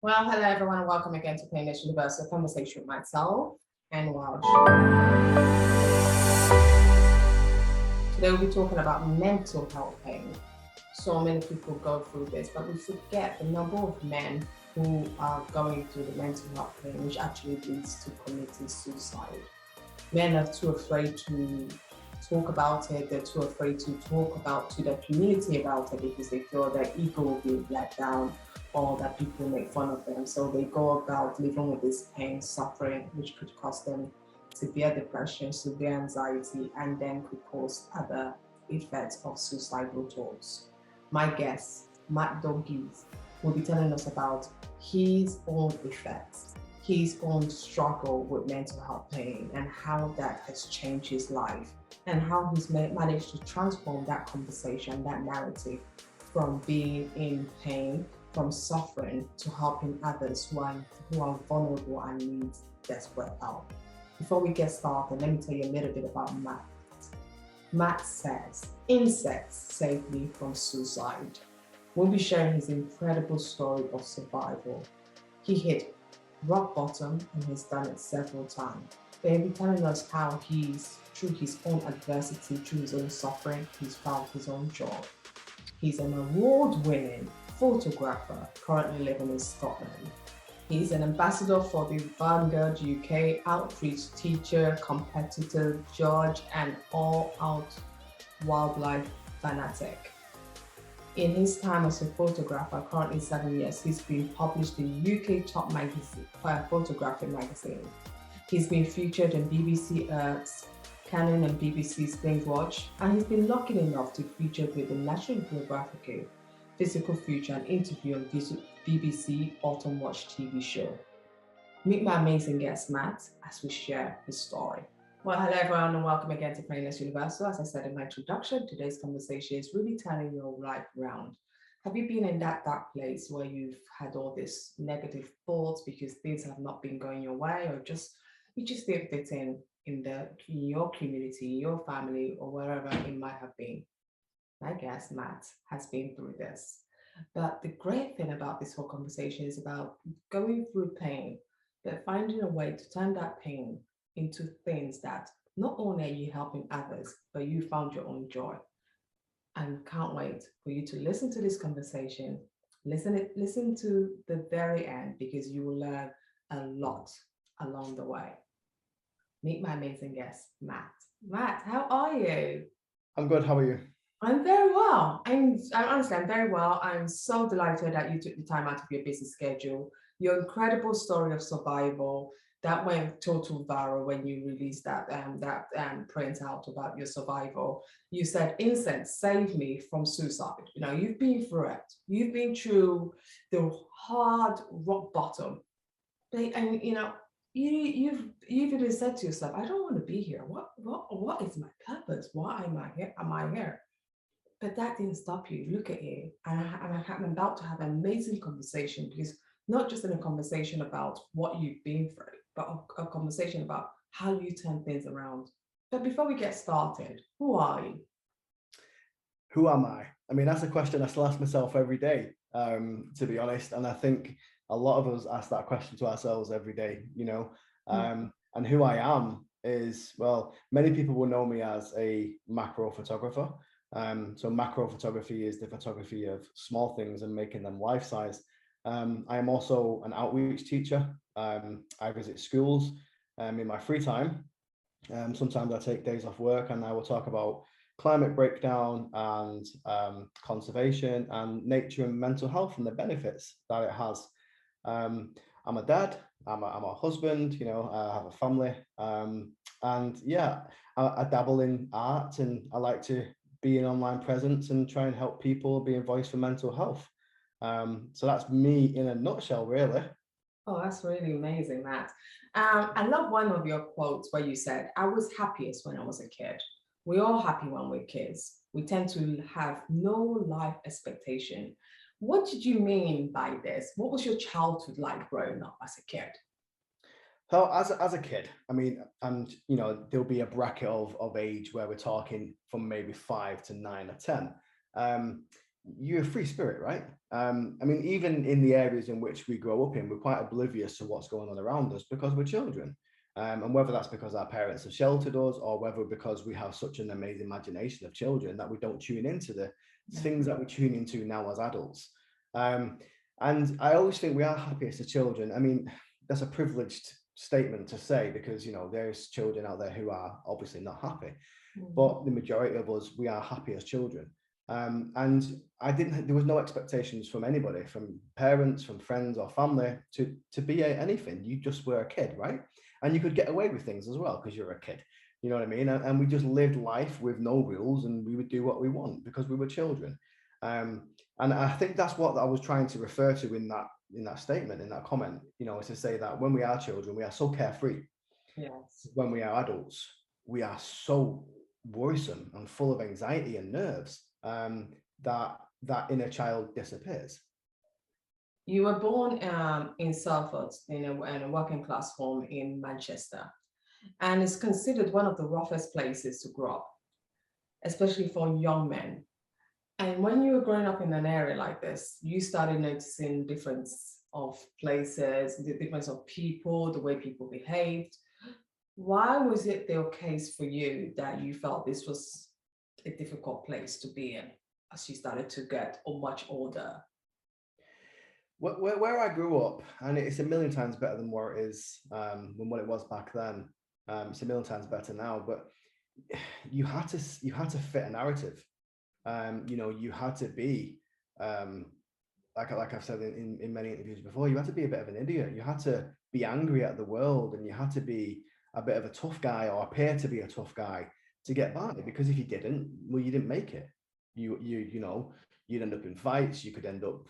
Well, hello everyone, and welcome again to Painless Universal Conversation with myself, Anne Welsh. Today we'll be talking about mental health pain. So many people go through this, but we forget the number of men who are going through the mental health pain, which actually leads to committing suicide. Men are too afraid to talk about it. They're too afraid to talk about to the community about it because they feel their ego will be let down or that people make fun of them. So they go about living with this pain, suffering, which could cause them severe depression, severe anxiety, and then could cause other effects of suicidal thoughts. My guest, Matt Doogue, will be telling us about his own effects, his own struggle with mental health pain, and how that has changed his life, and how he's managed to transform that conversation, that narrative, from being in pain, from suffering, to helping others who are vulnerable and need desperate help. Before we get started, let me tell you a little bit about Matt. Matt says, insects saved me from suicide. We'll be sharing his incredible story of survival. He hit rock bottom and has done it several times. He'll be telling us how through his own adversity, through his own suffering, he's found his own joy. He's an award-winning photographer currently living in Scotland. He's an ambassador for the Vanguard UK, outreach teacher, competitor, judge, and all-out wildlife fanatic. In his time as a photographer, currently 7 years, he's been published in UK top magazine, photography magazine. He's been featured in BBC Earth, Canon and BBC Spring Watch, and he's been lucky enough to feature with the National Geographic Physical Future and interview on BBC Autumn Watch TV show. Meet my amazing guest, Matt, as we share his story. Well, hello everyone, and welcome again to Painless Universal. As I said in my introduction, today's conversation is really turning your life around. Have you been in that dark place where you've had all these negative thoughts because things have not been going your way, or you just didn't fit in your community, your family, or wherever it might have been? My guest, Matt, has been through this. But the great thing about this whole conversation is about going through pain, but finding a way to turn that pain into things that not only are you helping others, but you found your own joy. And can't wait for you to listen to this conversation. Listen to the very end because you will learn a lot along the way. Meet my amazing guest, Matt. Matt, how are you? I'm good. How are you? I'm very well. I'm very well. I'm so delighted that you took the time out of your busy schedule. Your incredible story of survival that went total viral when you released that print out about your survival. You said, "Incense saved me from suicide." You know, you've been through it. You've been through the hard rock bottom, and you've even said to yourself, "I don't want to be here. What is my purpose? Why am I here? Am I here?" But that didn't stop you. Look at you. I'm about to have an amazing conversation because not just in a conversation about what you've been through, but a conversation about how you turn things around. But before we get started, who are you? Who am I? I mean, that's a question I still ask myself every day, to be honest. And I think a lot of us ask that question to ourselves every day, And who I am is, well, many people will know me as a macro photographer. So macro photography is the photography of small things and making them life size. I am also an outreach teacher. I visit schools in my free time. Sometimes I take days off work and I will talk about climate breakdown and conservation and nature and mental health and the benefits that it has. I'm a dad, I'm a husband, I have a family. And yeah, I dabble in art and I like to be an online presence and try and help people be a voice for mental health. So that's me in a nutshell, really. Oh, that's really amazing, Matt. I love one of your quotes where you said, "I was happiest when I was a kid." We're all happy when we're kids. We tend to have no life expectation. What did you mean by this? What was your childhood like growing up as a kid? So as a kid, I mean, and there'll be a bracket of age where we're talking from maybe 5 to 9 or 10. you're a free spirit, right? I mean, even in the areas in which we grow up in, we're quite oblivious to what's going on around us because we're children. And whether that's because our parents have sheltered us, or whether because we have such an amazing imagination of children that we don't tune into the things that we tune into now as adults. And I always think we are happiest as children. I mean, that's a privileged statement to say, because, you know, there's children out there who are obviously not happy, but the majority of us, we are happy as children. And there was no expectations from anybody, from parents, from friends or family to be anything. You just were a kid, right? And you could get away with things as well because you're a kid. You know what I mean? And we just lived life with no rules, and we would do what we want because we were children. And I think that's what I was trying to refer to in that statement, in that comment, you know, is to say that when we are children, we are so carefree. Yes. When we are adults, we are so worrisome and full of anxiety and nerves, that inner child disappears. You were born in Salford, in a working class home in Manchester, and it's considered one of the roughest places to grow up, especially for young men. And when you were growing up in an area like this, you started noticing difference of places, the difference of people, the way people behaved. Why was it the case for you that you felt this was a difficult place to be in as you started to get much older? Where I grew up, and it's a million times better than what it is, than what it was back then. It's a million times better now, but you had to fit a narrative. You know, you had to be, like I've said in many interviews before, you had to be a bit of an idiot. You had to be angry at the world, and you had to be a bit of a tough guy, or appear to be a tough guy, to get by. Because if you didn't, well, you didn't make it. You know, you'd end up in fights. You could end up,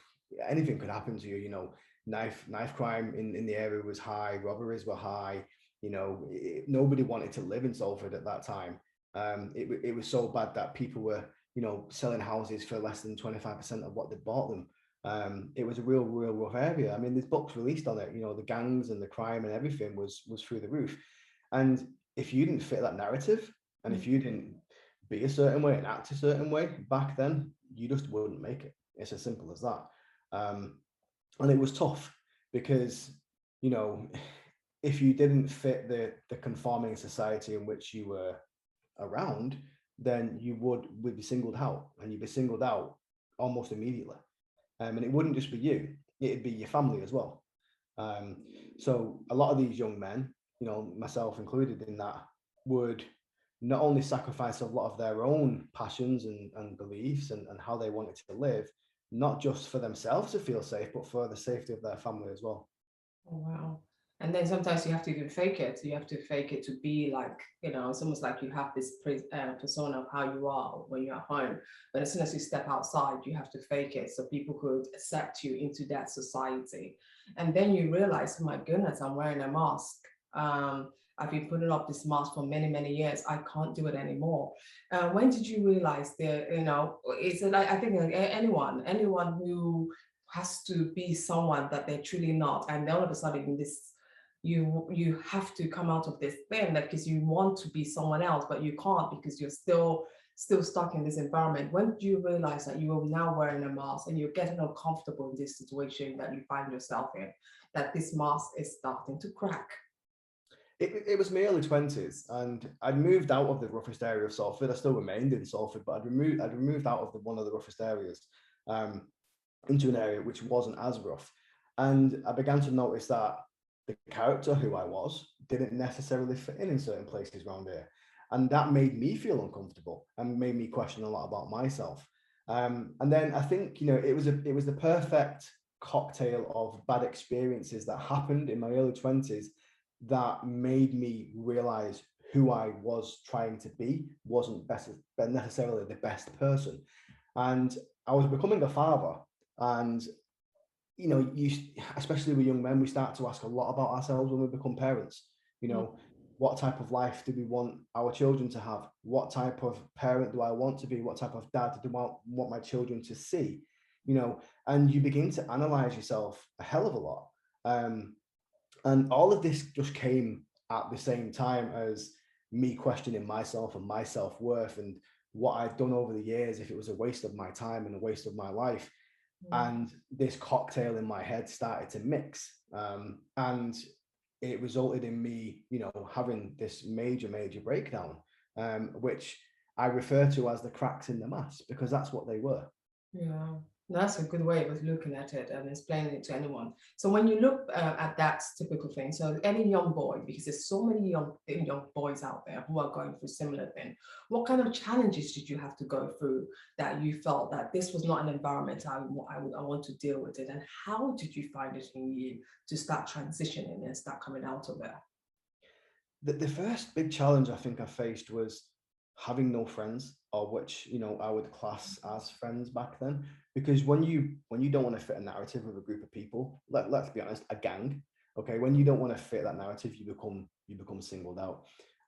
anything could happen to you. You know, knife crime in the area was high. Robberies were high. You know, nobody wanted to live in Salford at that time. It was so bad that people were, you know, selling houses for less than 25% of what they bought them. It was a real rough area. I mean, there's books released on it. You know, the gangs and the crime and everything was through the roof. And if you didn't fit that narrative, and if you didn't be a certain way and act a certain way back then, you just wouldn't make it. It's as simple as that. And it was tough because, you know, if you didn't fit the conforming society in which you were around, then you would be singled out, and you'd be singled out almost immediately. And it wouldn't just be you, it'd be your family as well. So a lot of these young men, you know, myself included in that, would not only sacrifice a lot of their own passions and beliefs and how they wanted to live, not just for themselves to feel safe, but for the safety of their family as well. Oh, wow. And then sometimes you have to even fake it. You have to fake it to be like, you know, it's almost like you have this persona of how you are when you're at home. But as soon as you step outside, you have to fake it so people could accept you into that society. And then you realize, oh my goodness, I'm wearing a mask. I've been putting up this mask for many, many years. I can't do it anymore. When did you realize that, you know, it's like, I think anyone who has to be someone that they're truly not, and then all of a sudden this, you have to come out of this thing that because you want to be someone else, but you can't because you're still stuck in this environment. When did you realize that you are now wearing a mask and you're getting uncomfortable in this situation that you find yourself in, that this mask is starting to crack? It was my early 20s, and I'd moved out of the roughest area of Salford. I still remained in Salford, but I'd removed out of one of the roughest areas, into an area which wasn't as rough. And I began to notice that the character who I was didn't necessarily fit in certain places around here. And that made me feel uncomfortable and made me question a lot about myself. And then I think, you know, it was the perfect cocktail of bad experiences that happened in my early 20s that made me realize who I was trying to be wasn't necessarily the best person. And I was becoming a father. And, you know, especially with young men, we start to ask a lot about ourselves when we become parents. You know, what type of life do we want our children to have? What type of parent do I want to be? What type of dad do I want my children to see? You know, and you begin to analyze yourself a hell of a lot. And all of this just came at the same time as me questioning myself and my self-worth, and what I'd done over the years, if it was a waste of my time and a waste of my life. And this cocktail in my head started to mix. And it resulted in me, having this major breakdown, which I refer to as the cracks in the mask, because that's what they were. Yeah, that's a good way of looking at it and explaining it to anyone. So when you look at that typical thing, so any young boy, because there's so many young boys out there who are going through similar thing, what kind of challenges did you have to go through that you felt that this was not an environment I want to deal with it, and how did you find it in you to start transitioning and start coming out of it? The first big challenge I think I faced was having no friends, or which I would class as friends back then. Because when you don't want to fit a narrative of a group of people, let's be honest, a gang. Okay, when you don't want to fit that narrative, you become singled out.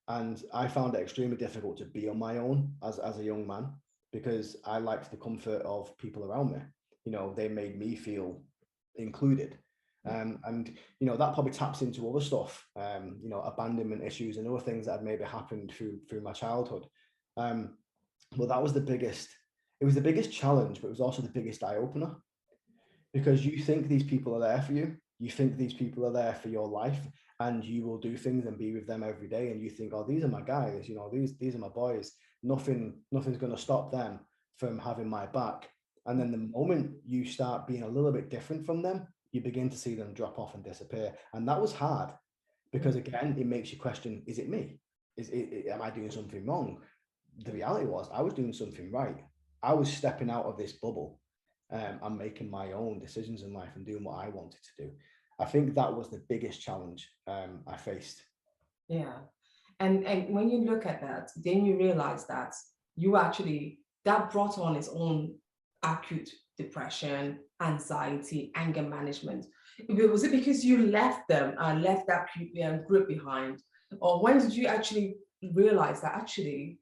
And I found it extremely difficult to be on my own as a young man, because I liked the comfort of people around me. They made me feel included. And that probably taps into other stuff, abandonment issues and other things that had maybe happened through my childhood. Well, that was the biggest. It was the biggest challenge, but it was also the biggest eye opener, because you think these people are there for you. You think these people are there for your life, and you will do things and be with them every day. And you think, oh, these are my guys. These are my boys. Nothing's going to stop them from having my back. And then the moment you start being a little bit different from them, you begin to see them drop off and disappear. And that was hard, because again, it makes you question, is it me? Am I doing something wrong? The reality was I was doing something right. I was stepping out of this bubble, and making my own decisions in life and doing what I wanted to do. I think that was the biggest challenge I faced. Yeah. And when you look at that, then you realize that you actually, that brought on its own acute depression, anxiety, anger management. Was it because you left them and left that group behind? Or when did you actually realize that actually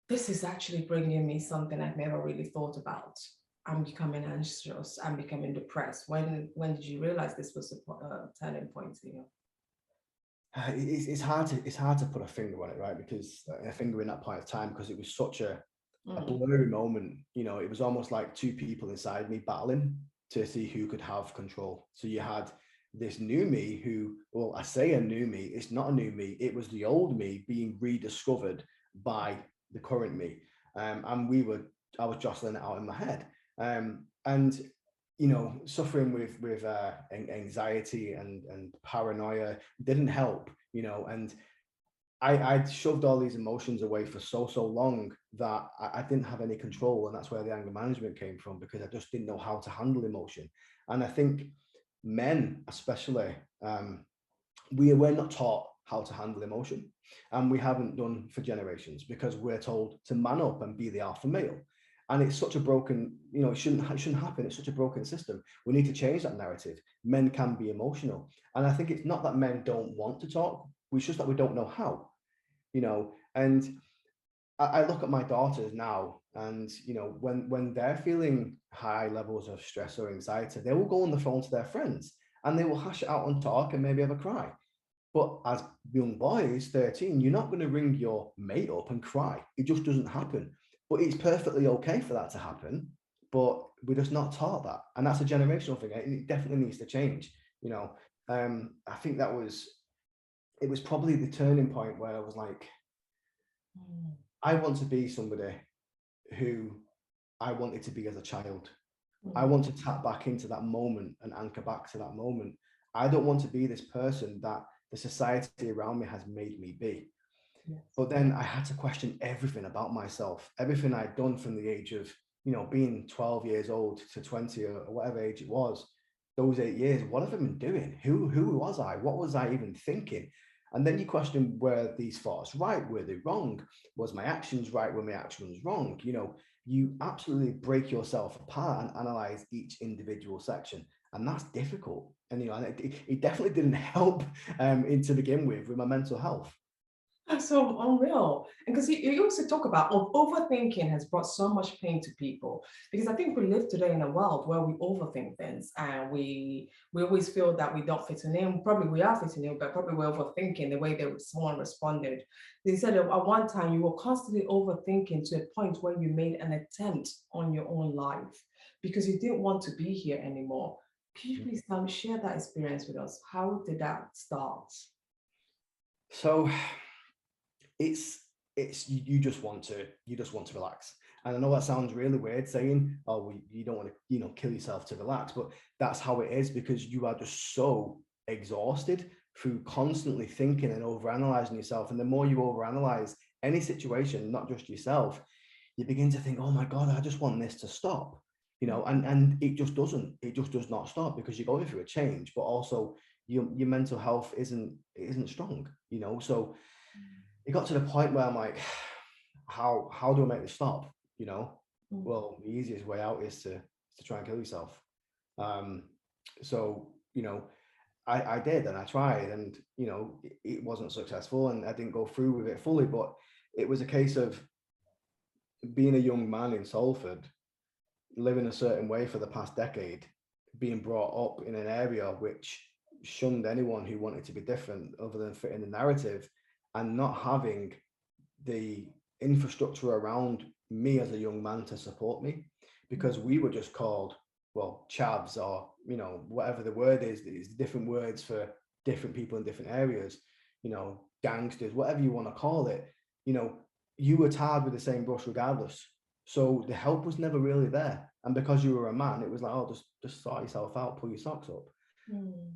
this is actually bringing me something I've never really thought about? I'm becoming anxious, I'm becoming depressed. When did you realize this was a turning point to you? It's hard to put a finger on it, right? Because a finger in that point of time, because it was such a blurry moment. It was almost like two people inside me battling to see who could have control. So you had this new me who, well, I say a new me, it's not a new me. It was the old me being rediscovered by the current me. And I was jostling it out in my head. And suffering with anxiety and paranoia didn't help, and I shoved all these emotions away for so long that I didn't have any control. And that's where the anger management came from, because I just didn't know how to handle emotion. And I think men, especially, we're not taught how to handle emotion, and we haven't done for generations, because we're told to man up and be the alpha male. And it's such a broken, it shouldn't happen. It's such a broken system. We need to change that narrative. Men can be emotional. And I think it's not that men don't want to talk. It's just that we don't know how, and I look at my daughters now, and when they're feeling high levels of stress or anxiety, they will go on the phone to their friends and they will hash it out and talk and maybe have a cry. But as young boys, 13, you're not going to ring your mate up and cry. It just doesn't happen. But it's perfectly okay for that to happen. But we're just not taught that. And that's a generational thing. It definitely needs to change. I think it was probably the turning point where I was like, I want to be somebody who I wanted to be as a child. I want to tap back into that moment and anchor back to that moment. I don't want to be this person that the society around me has made me be. Yes. But then I had to question everything about myself, everything I'd done from the age of, being 12 years old to 20 or whatever age it was, those 8 years. What have I been doing? Who was I? What was I even thinking? And then you question, were these thoughts right? Were they wrong? Was my actions right? Were my actions wrong? You absolutely break yourself apart and analyze each individual section. And that's difficult. And, it definitely didn't help to begin with my mental health. That's so unreal. And because you also talk about overthinking has brought so much pain to people. Because I think we live today in a world where we overthink things and we always feel that we don't fit in. Probably we are fitting in, but probably we're overthinking the way that someone responded. They said at one time you were constantly overthinking to a point where you made an attempt on your own life because you didn't want to be here anymore. Can you please share that experience with us? How did that start? So it's you just want to relax. And I know that sounds really weird saying, oh, well, you don't want to, kill yourself to relax, but that's how it is, because you are just so exhausted through constantly thinking and overanalyzing yourself. And the more you overanalyze any situation, not just yourself, you begin to think, oh my God, I just want this to stop, and it just does not stop, because you're going through a change, but also your mental health isn't strong, so it got to the point where I'm like, how do I make this stop? Well, the easiest way out is to try and kill yourself. So I did, and I tried, and it wasn't successful, and I didn't go through with it fully. But it was a case of being a young man in Salford, living a certain way for the past decade, being brought up in an area which shunned anyone who wanted to be different other than fit in the narrative, and not having the infrastructure around me as a young man to support me, because we were just called, well, chavs, or whatever the word is, there's different words for different people in different areas, gangsters, whatever you want to call it. You were tarred with the same brush regardless, so the help was never really there. And because you were a man, it was like, oh, just sort yourself out, pull your socks up.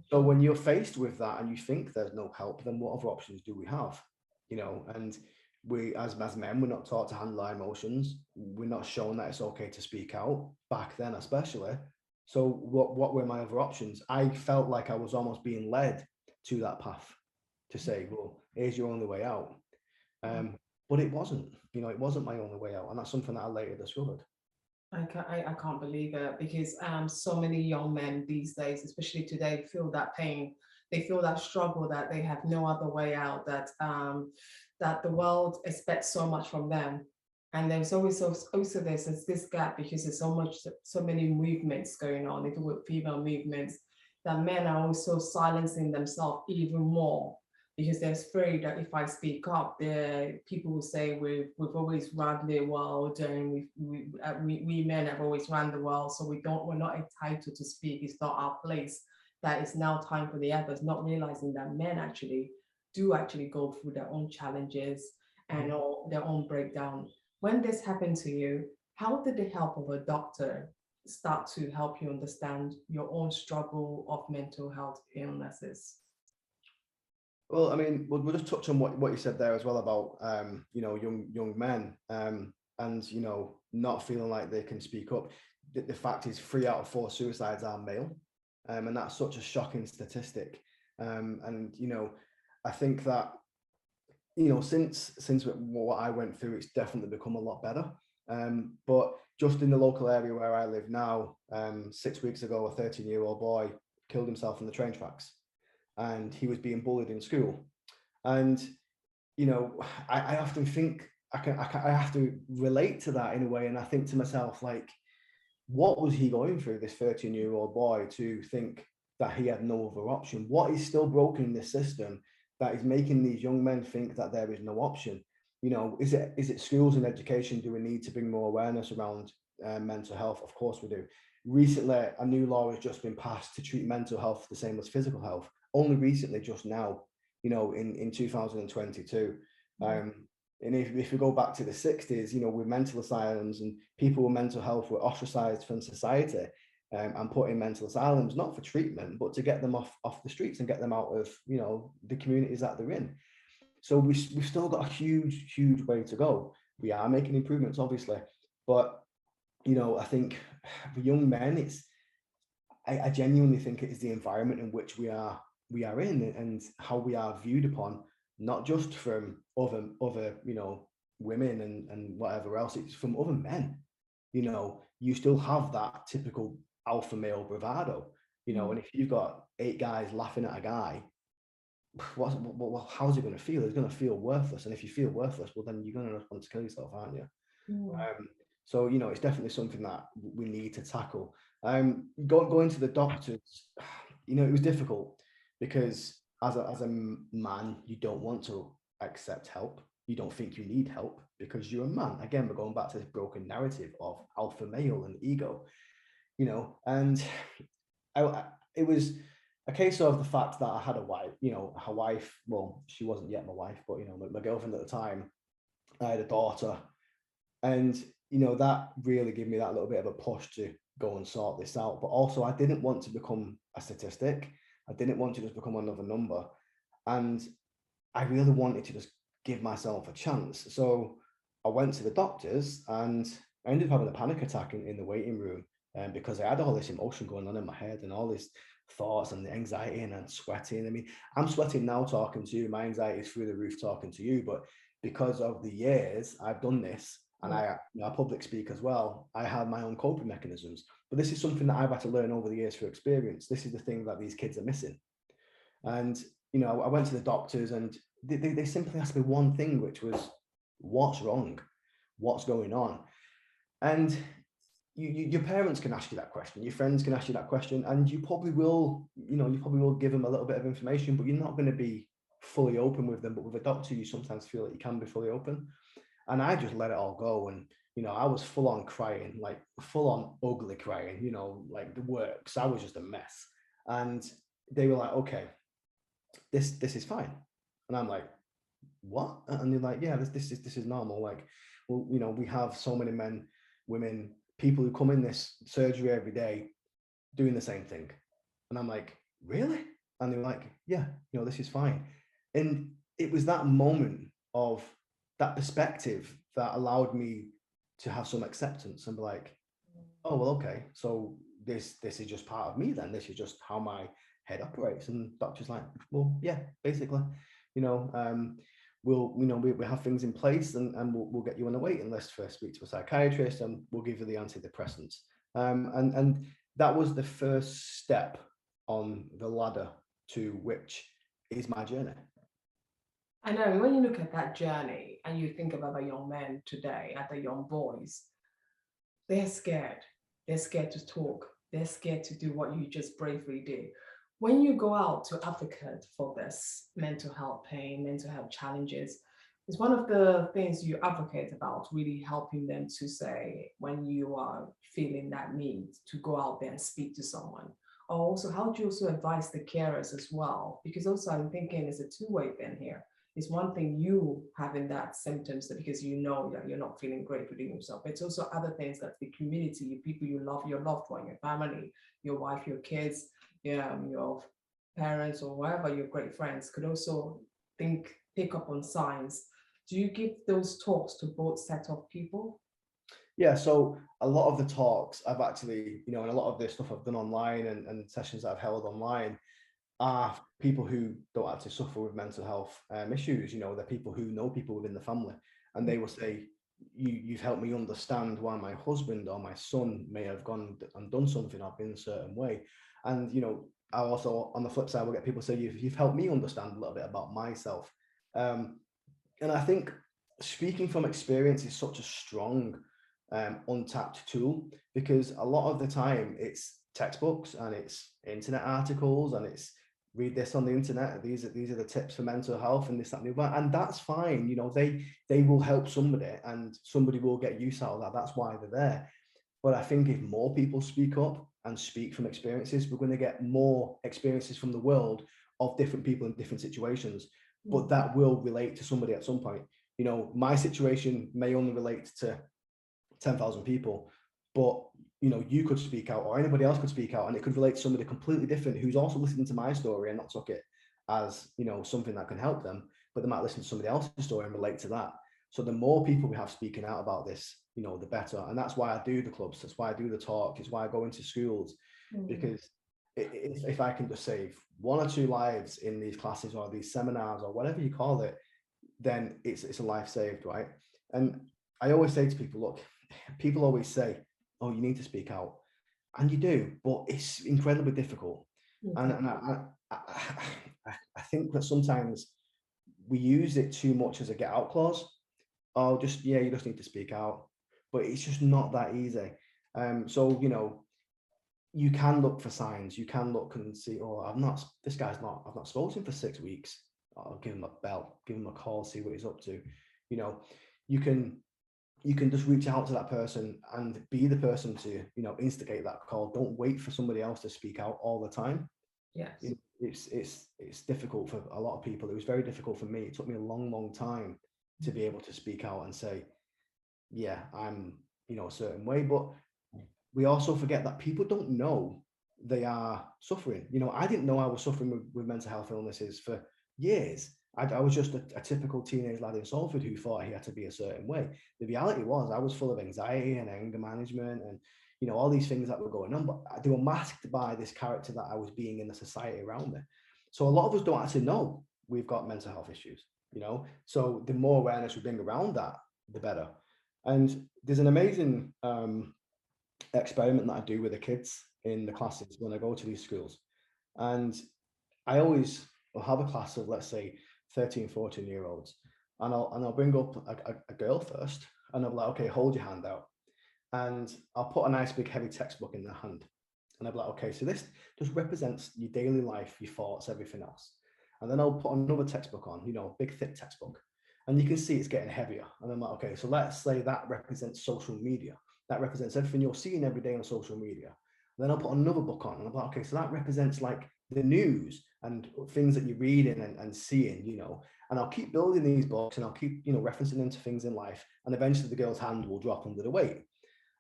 So when you're faced with that and you think there's no help, then what other options do we have? And we, as men, we're not taught to handle our emotions. We're not shown that it's okay to speak out, back then especially. So what were my other options? I felt like I was almost being led to that path to say, well, here's your only way out. But it wasn't, it wasn't my only way out. And that's something that I later discovered. I can't believe it, because so many young men these days, especially today, feel that pain. They feel that struggle, that they have no other way out, that the world expects so much from them. And there's always also there's this gap, because there's so many movements going on, even with female movements, that men are also silencing themselves even more, because they're afraid that if I speak up, people will say we've always run the world, and we men have always run the world, so we're not entitled to speak. It's not our place. That it's now time for the others, not realizing that men do go through their own challenges and all their own breakdown. When this happened to you, how did the help of a doctor start to help you understand your own struggle of mental health illnesses? Well, I mean, we'll just touch on what you said there as well about young men, and not feeling like they can speak up. The fact is, 3 out of 4 suicides are male, and that's such a shocking statistic. And I think that since what I went through, it's definitely become a lot better. But just in the local area where I live now, 6 weeks ago, a 13-year-old boy killed himself on the train tracks, and he was being bullied in school. And I often think I have to relate to that in a way, and I think to myself, like, what was he going through, this 13-year-old boy, to think that he had no other option? What is still broken in this system that is making these young men think that there is no option? Is it schools and education? Do we need to bring more awareness around mental health? Of course we do. Recently, a new law has just been passed to treat mental health the same as physical health. Only recently, just now, in 2022. And if we go back to the 60s, with mental asylums, and people with mental health were ostracized from society, and put in mental asylums, not for treatment, but to get them off the streets and get them out of, the communities that they're in. So we've still got a huge way to go. We are making improvements, obviously, but I think for young men, I genuinely think it is the environment in which we are in, and how we are viewed upon, not just from other women and whatever else. It's from other men. You still have that typical alpha male bravado, and if you've got 8 guys laughing at a guy, how's it going to feel? It's going to feel worthless. And if you feel worthless, well, then you're going to want to kill yourself, aren't you? So, it's definitely something that we need to tackle. Going to the doctors, it was difficult because as a man, you don't want to accept help. You don't think you need help because you're a man. Again, we're going back to this broken narrative of alpha male and ego, and it was a case of the fact that I had a wife, her wife, well, she wasn't yet my wife, but, my girlfriend at the time, I had a daughter. And, that really gave me that little bit of a push to go and sort this out. But also, I didn't want to become a statistic. I didn't want to just become another number. And I really wanted to just give myself a chance. So I went to the doctors and I ended up having a panic attack in the waiting room, because I had all this emotion going on in my head and all these thoughts and the anxiety and sweating. I mean, I'm sweating now talking to you. My anxiety is through the roof talking to you, but because of the years I've done this, and I public speak as well, I had my own coping mechanisms. But this is something that I've had to learn over the years through experience. This is the thing that these kids are missing. And, I went to the doctors and they simply asked me one thing, which was, what's wrong? What's going on? And your parents can ask you that question, your friends can ask you that question, and you probably will, give them a little bit of information, but you're not going to be fully open with them. But with a doctor, you sometimes feel that you can be fully open. And I just let it all go. And, I was full on crying, like full on ugly crying, like the works. I was just a mess. And they were like, okay, this is fine. And I'm like, what? And they're like, yeah, this is normal. Like, well, we have so many men, women, people who come in this surgery every day doing the same thing. And I'm like, really? And they're like, yeah, this is fine. And it was that moment of that perspective that allowed me to have some acceptance and be like, oh, well, okay, so this is just part of me then. This is just how my head operates. And doctor's like, well, yeah, basically, we have things in place, and we'll get you on a waiting list for speak to a psychiatrist, and we'll give you the antidepressants. And that was the first step on the ladder to which is my journey. I know when you look at that journey and you think about the young men today, at the young boys, they're scared. They're scared to talk. They're scared to do what you just bravely did. When you go out to advocate for this mental health pain, mental health challenges, it's one of the things you advocate about, really helping them to say, when you are feeling that need to go out there and speak to someone. Or also, how do you also advise the carers as well? Because also I'm thinking it's a two-way thing here. It's one thing you having that symptoms that because you know that you're not feeling great within yourself. It's also other things that the community, people you love, your loved one, your family, your wife, your kids, your parents, or whatever, your great friends could also pick up on signs. Do you give those talks to both sets of people? Yeah, so a lot of the talks I've actually, and a lot of the stuff I've done online and sessions that I've held online are people who don't actually suffer with mental health issues. They're people who know people within the family, and they will say, you've helped me understand why my husband or my son may have gone and done something or been a certain way. And I also, on the flip side, will get people say, you've helped me understand a little bit about myself. And I think speaking from experience is such a strong untapped tool, because a lot of the time it's textbooks and it's internet articles and it's read this on the internet, these are the tips for mental health and this, that, and the other, and that's fine. They will help somebody and somebody will get use out of that. That's why they're there. But I think if more people speak up and speak from experiences, we're going to get more experiences from the world of different people in different situations, but that will relate to somebody at some point. My situation may only relate to 10,000 people, but you could speak out, or anybody else could speak out, and it could relate to somebody completely different who's also listening to my story and not took it as something that can help them, but they might listen to somebody else's story and relate to that. So the more people we have speaking out about this, the better. And that's why I do the clubs, that's why I do the talk, it's why I go into schools, because if I can just save one or two lives in these classes or these seminars or whatever you call it, then it's a life saved, right? And I always say to people, look, people always say, oh, you need to speak out, and you do, but it's incredibly difficult. And I think that sometimes we use it too much as a get out clause. Oh, just, yeah, you just need to speak out. But it's just not that easy. So, you know, you can look for signs. You can look and see, oh, I've not spoken to him for 6 weeks. I'll give him a bell, give him a call, see what he's up to. You know, you can just reach out to that person and be the person to, you know, instigate that call. Don't wait for somebody else to speak out all the time. Yes. It's difficult for a lot of people. It was very difficult for me. It took me a long time to be able to speak out and say, yeah, I'm, you know, a certain way. But we also forget that people don't know they are suffering. You know, I didn't know I was suffering with mental health illnesses for years. I was just a typical teenage lad in Salford who thought he had to be a certain way. The reality was I was full of anxiety and anger management and, you know, all these things that were going on, but they were masked by this character that I was being in the society around me. So a lot of us don't actually know we've got mental health issues, you know? So the more awareness we bring around that, the better. And there's an amazing experiment that I do with the kids in the classes when I go to these schools. And I always will have a class of, let's say, 13, 14-year-olds, and I'll bring up a girl first, and I'll be like, okay, hold your hand out. And I'll put a nice big heavy textbook in their hand. And I'll be like, okay, so this just represents your daily life, your thoughts, everything else. And then I'll put another textbook on, you know, big thick textbook. And you can see it's getting heavier. And I'm like, okay, so let's say that represents social media. That represents everything you're seeing every day on social media. Then I'll put another book on, and I'm like, okay, so that represents like the news and things that you're reading and seeing, you know. And I'll keep building these books, and I'll keep, you know, referencing them to things in life. And eventually the girl's hand will drop under the weight.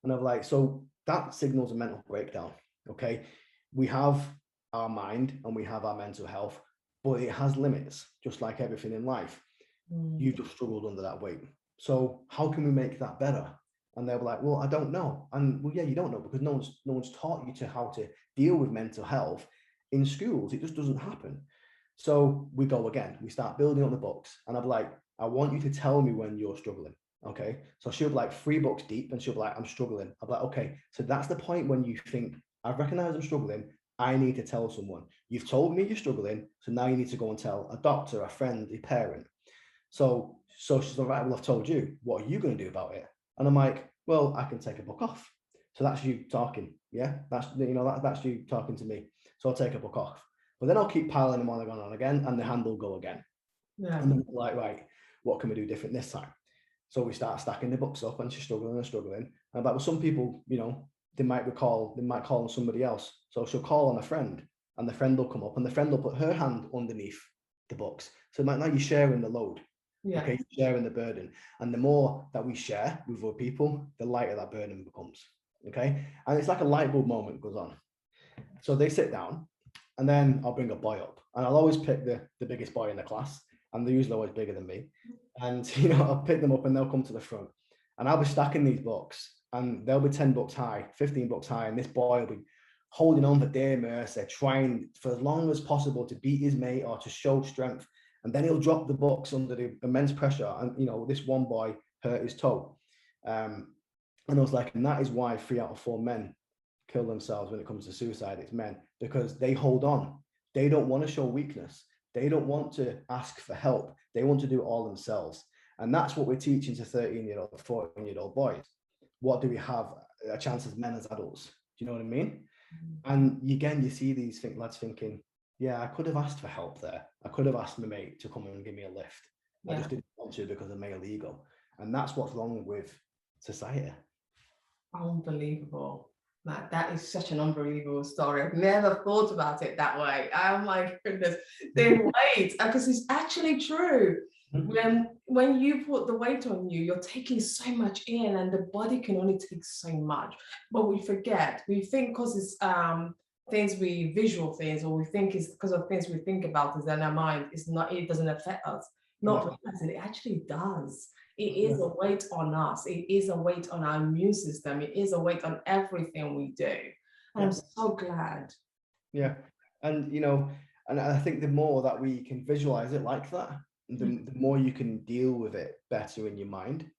And I'm like, so that signals a mental breakdown. Okay. We have our mind and we have our mental health, but it has limits, just like everything in life. You just struggled under that weight. So how can we make that better? And they'll be like, well, I don't know. And well, yeah, you don't know because no one's taught you to how to deal with mental health in schools. It just doesn't happen. So we go again. We start building up the books, and I'm like, I want you to tell me when you're struggling. Okay. So she'll be like 3 books deep, and she'll be like, I'm struggling. I'm like, okay. So that's the point when you think, I've recognized I'm struggling. I need to tell someone. You've told me you're struggling. So now you need to go and tell a doctor, a friend, a parent. So she's like, right, well, I've told you. What are you going to do about it? And I'm like, well, I can take a book off. So that's you talking. Yeah, that's, you know, that's you talking to me. So I'll take a book off. But then I'll keep piling them on and on again, and the hand will go again. Yeah. And then we're like, right, what can we do different this time? So we start stacking the books up, and she's struggling and struggling. And but with some people, you know, they might call on somebody else. So she'll call on a friend, and the friend will come up, and the friend will put her hand underneath the books. So now you're sharing the load. Yeah. Okay, sharing the burden. And the more that we share with other people, the lighter that burden becomes. Okay. And it's like a light bulb moment goes on. So they sit down, and then I'll bring a boy up, and I'll always pick the biggest boy in the class, and they're usually always bigger than me. And, you know, I'll pick them up, and they'll come to the front, and I'll be stacking these books, and they'll be 10 books high, 15 books high. And this boy will be holding on for dear mercy, trying for as long as possible to beat his mate or to show strength. And then he'll drop the books under the immense pressure. And, you know, this one boy hurt his toe. And I was like, and that is why 3 out of 4 men kill themselves when it comes to suicide. It's men, because they hold on. They don't want to show weakness. They don't want to ask for help. They want to do it all themselves. And that's what we're teaching to 13-year-old, 14-year-old boys. What do we have a chance as men, as adults? Do you know what I mean? And again, you see these lads thinking, yeah, I could have asked for help there. I could have asked my mate to come and give me a lift. Yeah. I just didn't want to because of male ego. And that's what's wrong with society. Unbelievable. Matt, that is such an unbelievable story. I've never thought about it that way. Oh my goodness. The weight, because it's actually true. When you put the weight on you, you're taking so much in, and the body can only take so much. But we forget. We think because it's visual things, or we think it's because of things we think about is in our mind. It's not. It doesn't affect us. Not realizing it actually does. It is a weight on us. It is a weight on our immune system. It is a weight on everything we do. And I'm so glad. Yeah. And, you know, and I think the more that we can visualize it like that, the more you can deal with it better in your mind.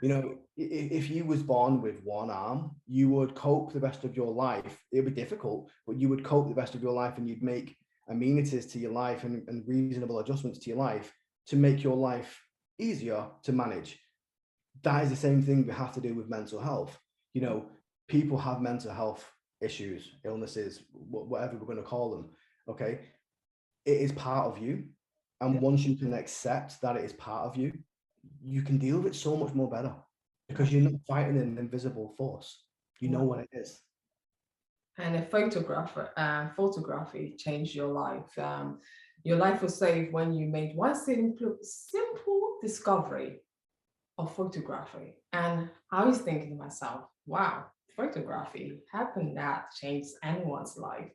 You know, if you was born with one arm, you would cope the rest of your life. It would be difficult, but you would cope the rest of your life, and you'd make amenities to your life and reasonable adjustments to your life to make your life easier to manage. That is the same thing we have to do with mental health. You know, people have mental health issues, illnesses, whatever we're going to call them. Okay. It is part of you. And once you can accept that it is part of you, you can deal with it so much more better because you're not fighting an invisible force. You know what it is. And a photography changed your life. Your life was saved when you made one simple discovery of photography. And I was thinking to myself, wow, photography, how can that change anyone's life?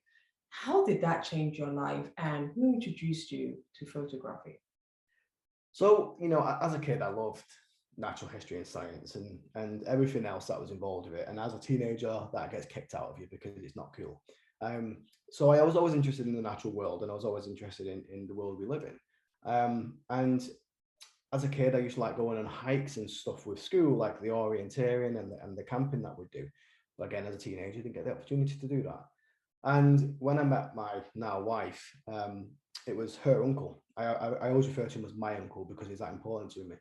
How did that change your life, and who introduced you to photography? So, you know, as a kid, I loved natural history and science and everything else that was involved with it. And as a teenager, that gets kicked out of you because it's not cool. So I was always interested in the natural world, and I was always interested in the world we live in. And as a kid, I used to like going on hikes and stuff with school, like the orienteering and the camping that we'd do. But again, as a teenager, I didn't get the opportunity to do that. And when I met my now wife, it was her uncle. I always refer to him as my uncle because he's that important to me.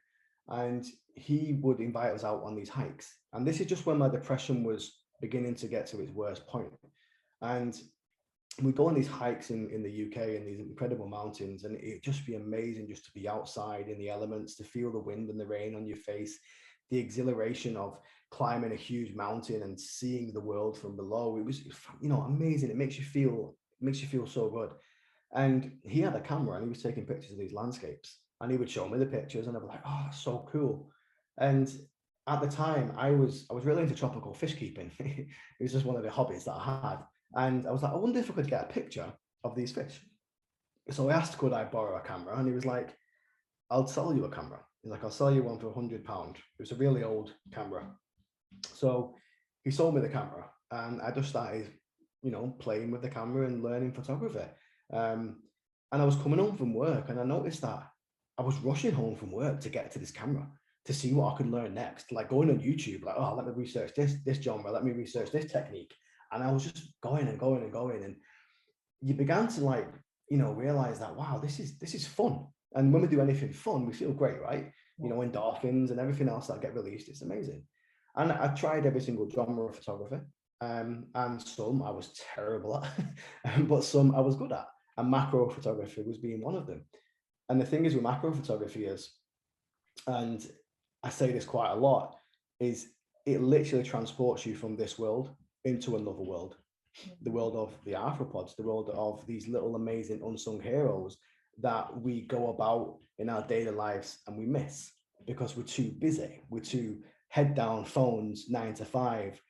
And he would invite us out on these hikes. And this is just when my depression was beginning to get to its worst point. And we go on these hikes in the UK in these incredible mountains, and it'd just be amazing just to be outside in the elements, to feel the wind and the rain on your face, the exhilaration of climbing a huge mountain and seeing the world from below. It was, you know, amazing. It makes you feel so good. And he had a camera and he was taking pictures of these landscapes, and he would show me the pictures, and I'd be like, oh, that's so cool. And at the time, I was really into tropical fish keeping. It was just one of the hobbies that I had. And I was like, I wonder if I could get a picture of these fish. So I asked, could I borrow a camera? And he was like, I'll sell you a camera. He's like, I'll sell you one for £100. It was a really old camera. So he sold me the camera, and I just started, you know, playing with the camera and learning photography. And I was coming home from work, and I noticed that I was rushing home from work to get to this camera to see what I could learn next, like going on YouTube, like, oh, let me research this genre, let me research this technique. And I was just going and going and going. And you began to, like, you know, realize that, wow, this is fun. And when we do anything fun, we feel great, right? You know, endorphins and everything else that get released, it's amazing. And I tried every single genre of photography, and some I was terrible at, but some I was good at. And macro photography was being one of them. And the thing is with macro photography is, and I say this quite a lot, is it literally transports you from this world into another world, the world of the arthropods, the world of these little amazing unsung heroes that we go about in our daily lives and we miss because we're too busy. We're too head down, phones, 9 to 5,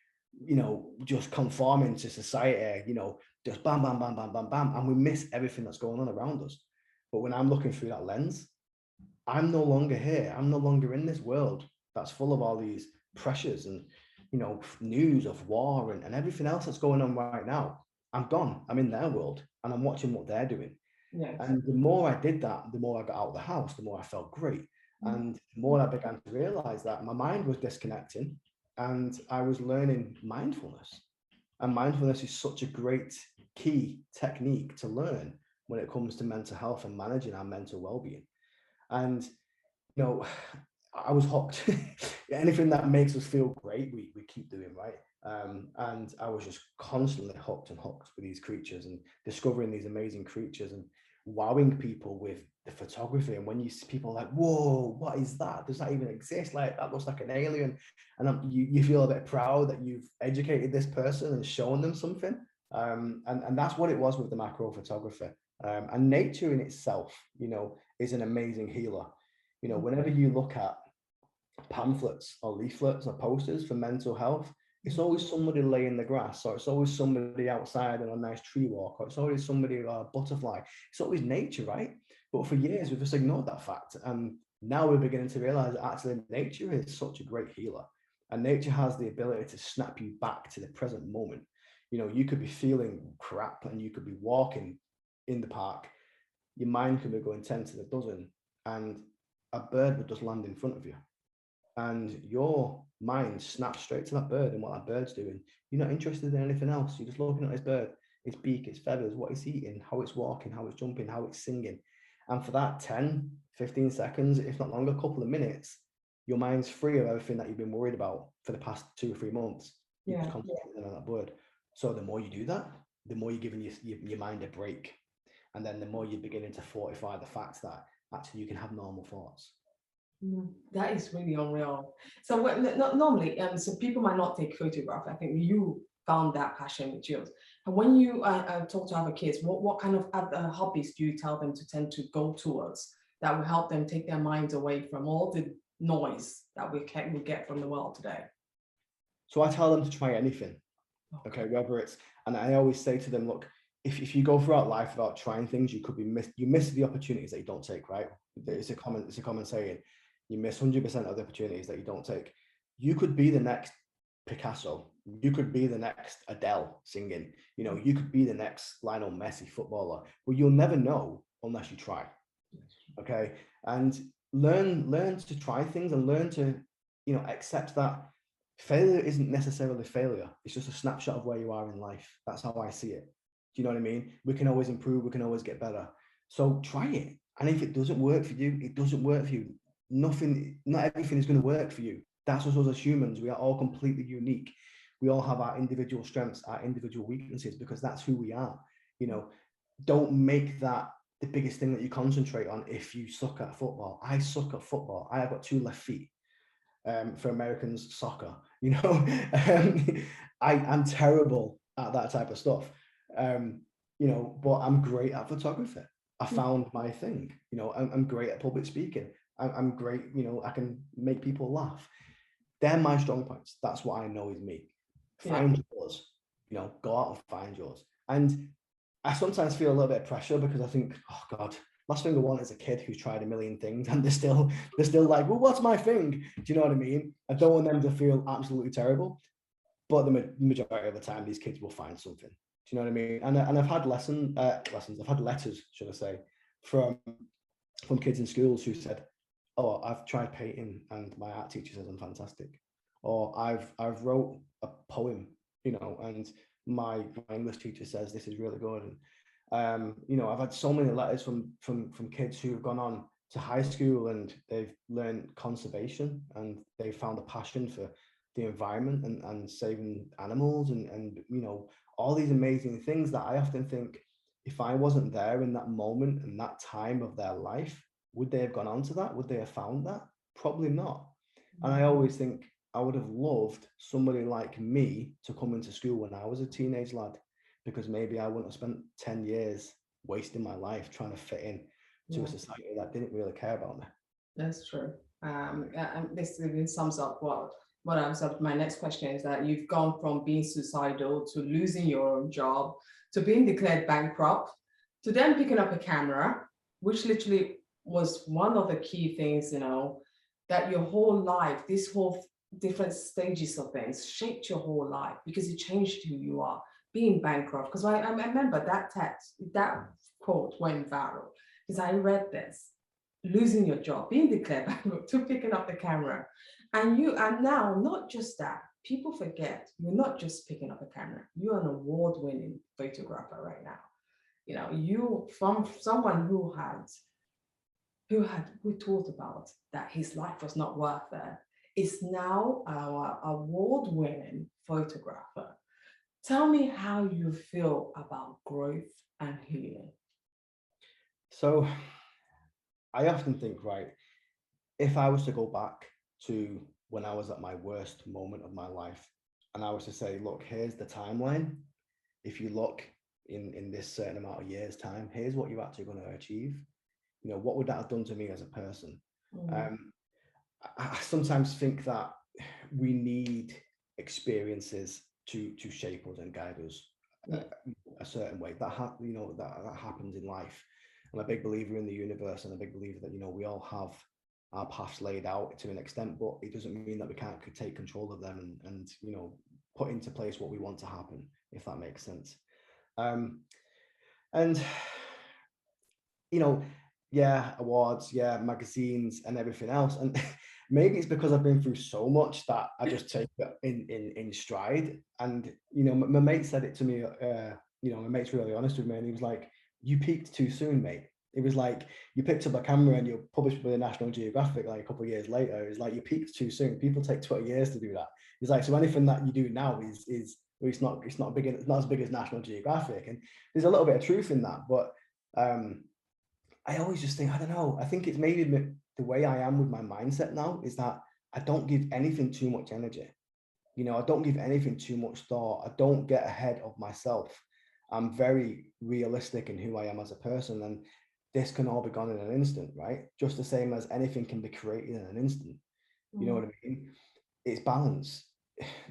you know, just conforming to society, you know, just bam, bam, bam, bam, bam, bam. And we miss everything that's going on around us. But when I'm looking through that lens, I'm no longer here. I'm no longer in this world that's full of all these pressures and, you know, news of war and everything else that's going on right now. I'm gone. I'm in their world and I'm watching what they're doing. Yes. And the more I did that, the more I got out of the house, the more I felt great. And the more I began to realize that my mind was disconnecting and I was learning mindfulness. And mindfulness is such a great key technique to learn when it comes to mental health and managing our mental well-being. And, you know, I was hooked. Anything that makes us feel great, we keep doing, right? And I was just constantly hooked with these creatures and discovering these amazing creatures and wowing people with the photography. And when you see people like, whoa, what is that? Does that even exist? Like, that looks like an alien. And you feel a bit proud that you've educated this person and shown them something. And that's what it was with the macro photography. And nature in itself, you know, is an amazing healer. You know, whenever you look at pamphlets or leaflets or posters for mental health, it's always somebody laying the grass, or it's always somebody outside on a nice tree walk, or it's always somebody or a butterfly. It's always nature, right? But for years we've just ignored that fact, and now we're beginning to realize that actually nature is such a great healer, and nature has the ability to snap you back to the present moment. You know, you could be feeling crap and you could be walking in the park, your mind could be going 10 to the dozen, and a bird would just land in front of you. And your mind snaps straight to that bird and what that bird's doing. You're not interested in anything else. You're just looking at this bird. its beak, its feathers, what it's eating, how it's walking, how it's jumping, how it's singing. And for that 10, 15 seconds, if not longer, a couple of minutes, your mind's free of everything that you've been worried about for the past 2 or 3 months. You just concentrate on that word. So the more you do that, the more you're giving your mind a break. And then the more you're beginning to fortify the fact that actually you can have normal thoughts. That is really unreal. So normally, so people might not take photograph. I think you found that passion with yours. And when you talk to other kids, what kind of other hobbies do you tell them to tend to go towards that will help them take their minds away from all the noise that we get from the world today? So I tell them to try anything. Okay, whether it's, and I always say to them, look, if you go throughout life without trying things, you could be you miss the opportunities that you don't take, right? It's a common saying. You miss 100% of the opportunities that you don't take. You could be the next Picasso. You could be the next Adele singing. You know, you could be the next Lionel Messi footballer. But you'll never know unless you try. Okay, and learn to try things and learn to, you know, accept that failure isn't necessarily failure. It's just a snapshot of where you are in life. That's how I see it. Do you know what I mean? We can always improve. We can always get better. So try it. And if it doesn't work for you, it doesn't work for you. Not everything is going to work for you. That's us as humans. We are all completely unique. We all have our individual strengths, our individual weaknesses, because that's who we are. You know, don't make that the biggest thing that you concentrate on. If you suck at football, I suck at football. I have got 2 left feet. For Americans, soccer, you know, I'm terrible at that type of stuff, you know, but I'm great at photography. I found my thing, you know. I'm great at public speaking. I'm great, you know, I can make people laugh. They're my strong points. That's what I know is me. Find yours, you know, go out and find yours. And I sometimes feel a little bit of pressure because I think, oh God, last thing I want is a kid who's tried a million things and they're still like, well, what's my thing? Do you know what I mean? I don't want them to feel absolutely terrible, but the majority of the time, these kids will find something. Do you know what I mean? And I've had lessons. I've had letters, should I say, from kids in schools who said, oh, I've tried painting and my art teacher says I'm fantastic. Or I've wrote a poem, you know, and my English teacher says this is really good. And you know, I've had so many letters from kids who have gone on to high school and they've learned conservation and they found a passion for the environment and saving animals and you know, all these amazing things that I often think, if I wasn't there in that moment and that time of their life, would they have gone on to that? Would they have found that? Probably not. And I always think I would have loved somebody like me to come into school when I was a teenage lad, because maybe I wouldn't have spent 10 years wasting my life trying to fit in to a society that didn't really care about me. That's true. And this even sums up what I'm saying. My next question is that you've gone from being suicidal to losing your own job to being declared bankrupt to then picking up a camera, which literally was one of the key things, you know, that your whole life, this whole different stages of things shaped your whole life because it changed who you are. Being bankrupt, because I remember that text, that quote went viral because I read this. Losing your job, being declared bankrupt, to picking up the camera. And you are now not just that. People forget you're not just picking up a camera, you're an award-winning photographer right now. You know, you from someone who thought about that his life was not worth it, is now our award-winning photographer. Tell me how you feel about growth and healing. So I often think, right, if I was to go back to when I was at my worst moment of my life and I was to say, look, here's the timeline. If you look in this certain amount of years' time, here's what you're actually going to achieve. You know, what would that have done to me as a person? I sometimes think that we need experiences to shape us and guide us a certain way. That happens in life. I'm a big believer in the universe and a big believer that, you know, we all have our paths laid out to an extent, but it doesn't mean that we can't take control of them and you know, put into place what we want to happen, if that makes sense. And you know, awards, magazines and everything else. And maybe it's because I've been through so much that I just take it in stride. And, you know, my mate said it to me you know, my mate's really honest with me, and he was like, you peaked too soon, mate. It was like, you picked up a camera and you're published with the National Geographic like a couple of years later. It's like, you peaked too soon. People take 20 years to do that. He's like, so anything that you do now is well, it's not big, it's not as big as National Geographic. And there's a little bit of truth in that. But I always just think, I don't know, I think it's maybe the way I am with my mindset now is that I don't give anything too much energy. You know, I don't give anything too much thought. I don't get ahead of myself. I'm very realistic in who I am as a person, and this can all be gone in an instant, right? Just the same as anything can be created in an instant. You know what I mean? It's balance.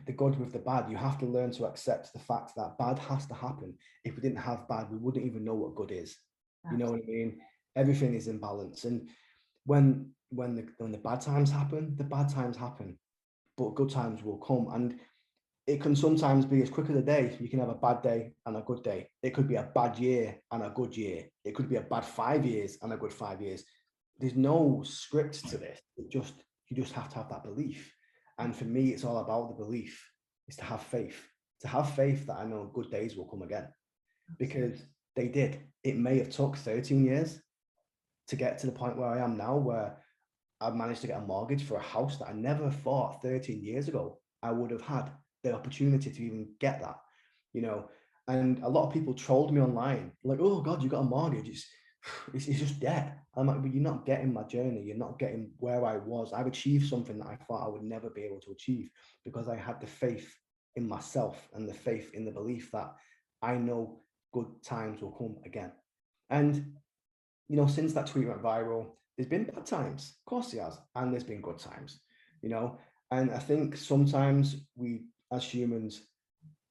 The good with the bad. You have to learn to accept the fact that bad has to happen. If we didn't have bad, we wouldn't even know what good is. You know what I mean? Everything is in balance. And when the bad times happen, the bad times happen, but good times will come. And it can sometimes be as quick as a day. You can have a bad day and a good day. It could be a bad year and a good year. It could be a bad 5 years and a good 5 years. There's no script to this. You just have to have that belief. And for me, it's all about the belief. Is to have faith. To have faith that I know good days will come again. Because they did. It may have took 13 years to get to the point where I am now, where I've managed to get a mortgage for a house that I never thought 13 years ago I would have had the opportunity to even get that, you know. And a lot of people trolled me online, like, oh God, you got a mortgage. It's just debt. I'm like, but you're not getting my journey. You're not getting where I was. I've achieved something that I thought I would never be able to achieve because I had the faith in myself and the faith in the belief that I know good times will come again. And, you know, since that tweet went viral, there's been bad times. Of course there has. And there's been good times, you know. And I think sometimes we, as humans,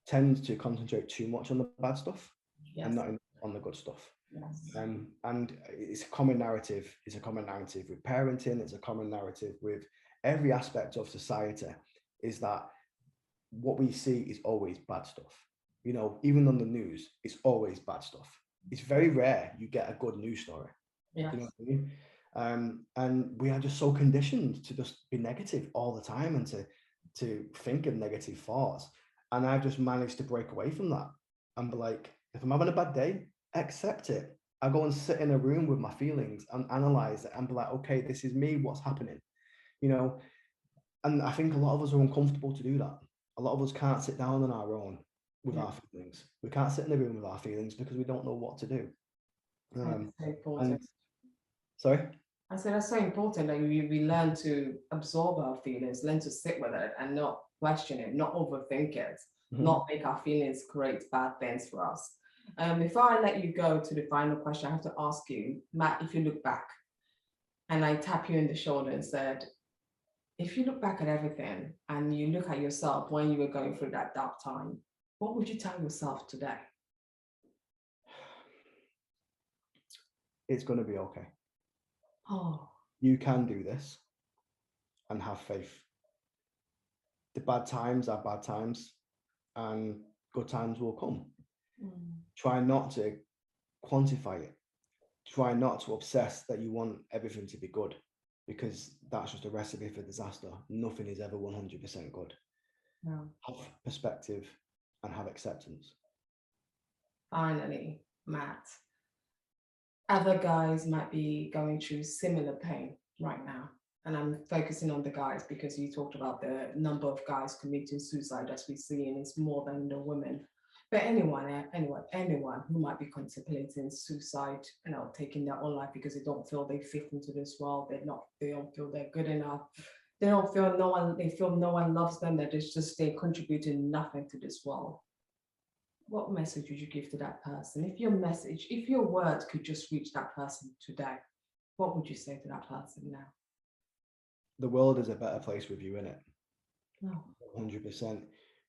tend to concentrate too much on the bad stuff and not on the good stuff. And it's a common narrative. It's a common narrative with parenting. It's a common narrative with every aspect of society, is that what we see is always bad stuff. You know, even on the news, it's always bad stuff. It's very rare you get a good news story. You know what I mean? And we are just so conditioned to just be negative all the time and to think of negative thoughts. And I've just managed to break away from that and be like, if I'm having a bad day, accept it. I go and sit in a room with my feelings and analyze it and be like, okay, this is me, what's happening? You know, and I think a lot of us are uncomfortable to do that. A lot of us can't sit down on our own with our feelings. We can't sit in the room with our feelings because we don't know what to do. And sorry? I said that's so important that we learn to absorb our feelings, learn to sit with it and not question it, not overthink it, not make our feelings create bad things for us. Before I let you go to the final question, I have to ask you, Matt, if you look back and I tap you in the shoulder and said, if you look back at everything and you look at yourself when you were going through that dark time, what would you tell yourself today? It's going to be okay. Oh, you can do this and have faith. The bad times are bad times and good times will come. Try not to quantify it. Try not to obsess that you want everything to be good, because that's just a recipe for disaster. Nothing is ever 100% good. no. Have perspective and have acceptance. Finally, Matt, other guys might be going through similar pain right now. And I'm focusing on the guys because you talked about the number of guys committing suicide as we see, and it's more than the women. But anyone who might be contemplating suicide, you know, taking their own life because they don't feel they fit into this world, they don't feel they're good enough, they feel no one loves them, that it's just they're contributing nothing to this world. What message would you give to that person? If your words could just reach that person today, what would you say to that person now? The world is a better place with you in it. No. 100%.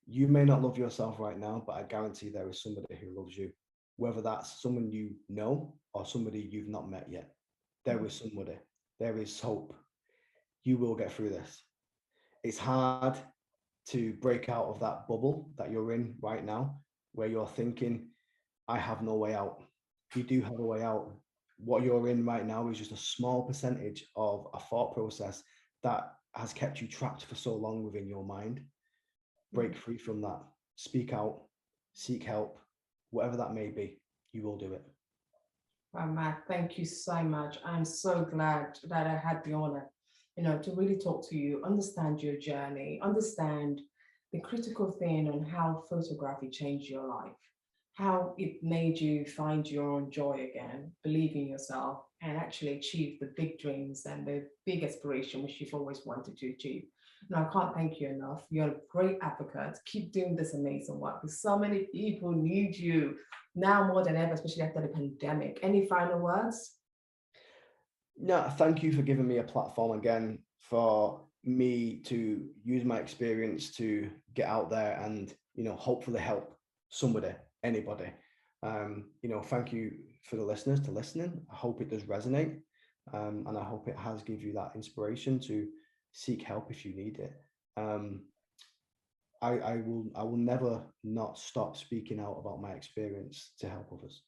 You may not love yourself right now, but I guarantee there is somebody who loves you. Whether that's someone you know or somebody you've not met yet, there is somebody. There is hope. You will get through this. It's hard to break out of that bubble that you're in right now, where you're thinking, I have no way out. You do have a way out. What you're in right now is just a small percentage of a thought process that has kept you trapped for so long within your mind. Break free from that. Speak out, seek help, whatever that may be, you will do it. Well, Matt, thank you so much. I'm so glad that I had the honor, to really talk to you, understand your journey, understand the critical thing on how photography changed your life, how it made you find your own joy again, believe in yourself, and actually achieve the big dreams and the big aspiration which you've always wanted to achieve. No, I can't thank you enough. You're a great advocate. Keep doing this amazing work because so many people need you now more than ever, especially after the pandemic. Any final words? No, thank you for giving me a platform again for me to use my experience to get out there and, hopefully help somebody, anybody. Thank you for the listeners to listening. I hope it does resonate. And I hope it has give you that inspiration to seek help if you need it. I will never not stop speaking out about my experience to help others.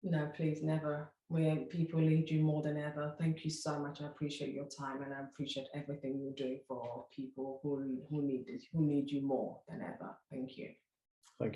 No, please never. People need you more than ever. Thank you so much. I appreciate your time and I appreciate everything you're doing for people who need you more than ever. Thank you. Thank you.